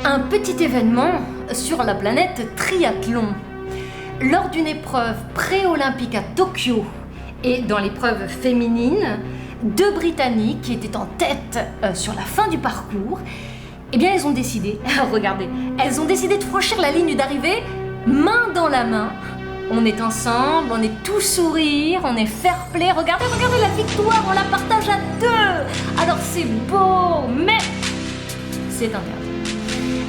Un petit événement sur la planète triathlon. Lors d'une épreuve pré-olympique à Tokyo et dans l'épreuve féminine, deux Britanniques qui étaient en tête sur la fin du parcours, eh bien elles ont décidé, regardez, elles ont décidé de franchir la ligne d'arrivée main dans la main. On est ensemble, on est tous sourires, on est fair-play. Regardez la victoire, on la partage à deux. Alors c'est beau, mais c'est interdit.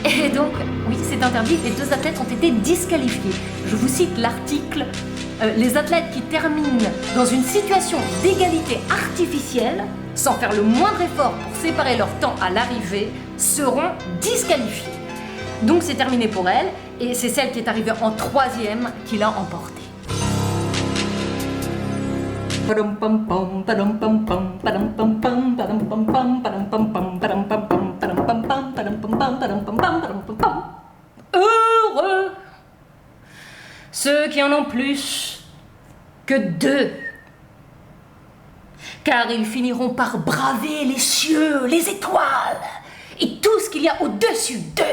Et donc, oui, c'est interdit, les deux athlètes ont été disqualifiés. Je vous cite l'article. Les athlètes qui terminent dans une situation d'égalité artificielle, sans faire le moindre effort pour séparer leur temps à l'arrivée, seront disqualifiés. Donc c'est terminé pour elle, et c'est celle qui est arrivée en troisième qui l'a emporté. Heureux ceux qui en ont plus que deux, car ils finiront par braver les cieux, les étoiles et tout ce qu'il y a au-dessus d'eux,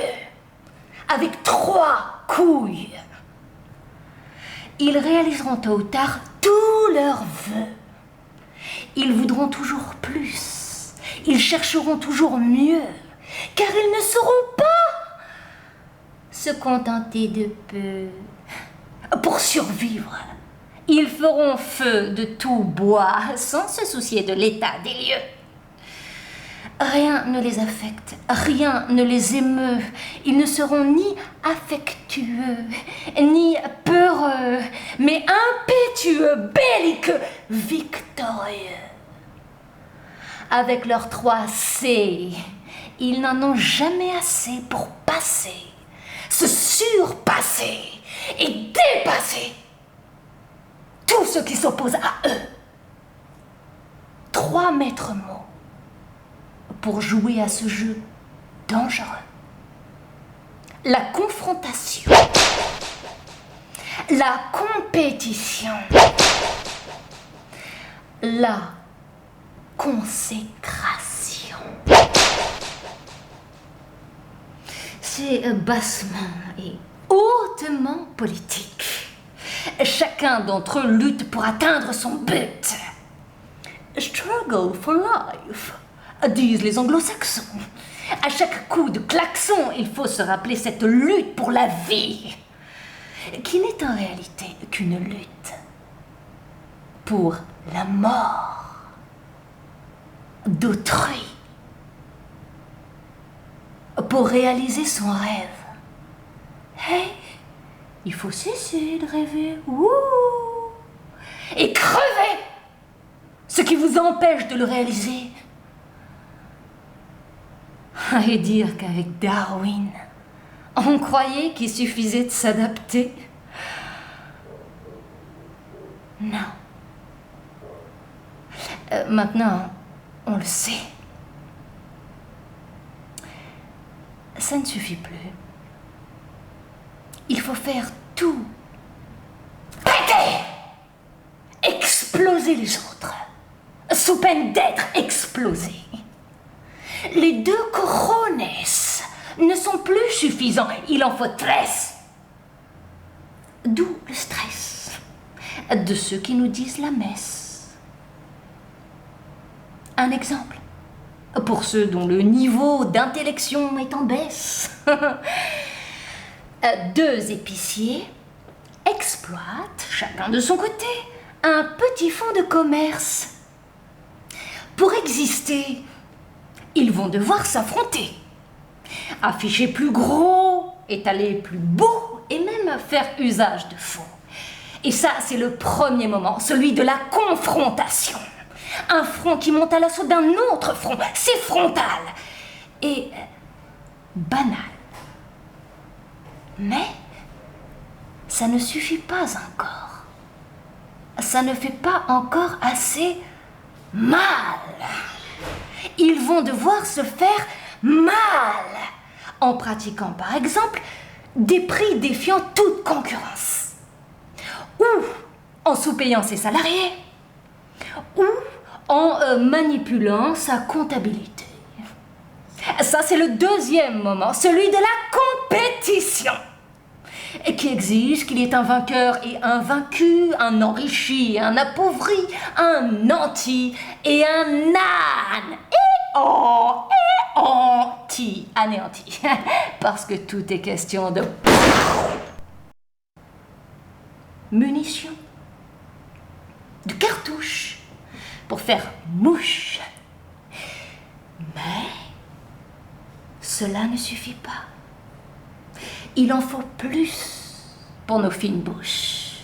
avec 3 couilles. Ils réaliseront tôt ou tard tous leurs vœux. Ils voudront toujours plus. Ils chercheront toujours mieux, car ils ne sauront pas se contenter de peu. Pour survivre, ils feront feu de tout bois sans se soucier de l'état des lieux. Rien ne les affecte, rien ne les émeut. Ils ne seront ni affectueux, ni peureux, mais impétueux, belliqueux, victorieux. Avec leurs 3 C, ils n'en ont jamais assez pour passer, se surpasser et dépasser tout ce qui s'oppose à eux. 3 maîtres mots pour jouer à ce jeu dangereux. La confrontation, la compétition, la consécration. C'est bassement et hautement politique. Chacun d'entre eux lutte pour atteindre son but. Struggle for life, disent les anglo-saxons. À chaque coup de klaxon, il faut se rappeler cette lutte pour la vie, qui n'est en réalité qu'une lutte pour la mort d'autrui, pour réaliser son rêve. Hey, il faut cesser de rêver, et crever ce qui vous empêche de le réaliser. Et dire qu'avec Darwin, on croyait qu'il suffisait de s'adapter. Non. Maintenant, on le sait. Ça ne suffit plus. Il faut faire tout. Péter! Exploser les autres, sous peine d'être explosés. Les 2 corones ne sont plus suffisants, il en faut 13. D'où le stress de ceux qui nous disent la messe. Un exemple pour ceux dont le niveau d'intellection est en baisse. 2 épiciers exploitent, chacun de son côté, un petit fonds de commerce. Pour exister, ils vont devoir s'affronter, afficher plus gros, étaler plus beau et même faire usage de faux. Et ça, c'est le premier moment, celui de la confrontation. Un front qui monte à l'assaut d'un autre front, c'est frontal et banal. Mais ça ne suffit pas encore. Ça ne fait pas encore assez mal. Ils vont devoir se faire mal en pratiquant par exemple des prix défiant toute concurrence, ou en sous-payant ses salariés, ou en manipulant sa comptabilité. Ça Ça, c'est le deuxième moment, celui de la compétition, et qui exige qu'il y ait un vainqueur et un vaincu, un enrichi et un appauvri, un nanti et un âne, et anéanti, parce que tout est question de munitions, de cartouches, pour faire mouche. Mais cela ne suffit pas. Il en faut plus pour nos fines bouches.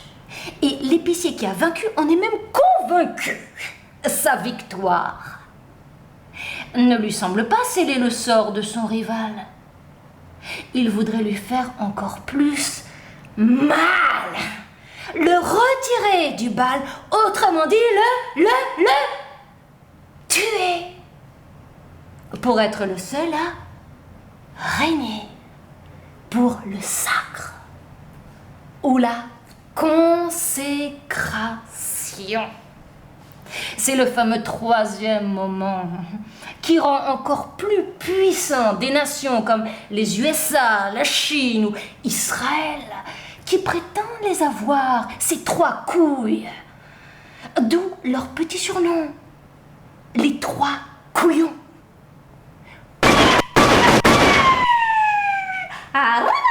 Et l'épicier qui a vaincu en est même convaincu. Sa victoire ne lui semble pas sceller le sort de son rival. Il voudrait lui faire encore plus mal. Le retirer du bal, autrement dit, le tuer. Pour être le seul à régner. Pour le sacre ou la consécration. C'est le fameux troisième moment qui rend encore plus puissant des nations comme les USA, la Chine ou Israël, qui prétendent les avoir, ces trois couilles. D'où leur petit surnom, les trois couillons. Ah ouais.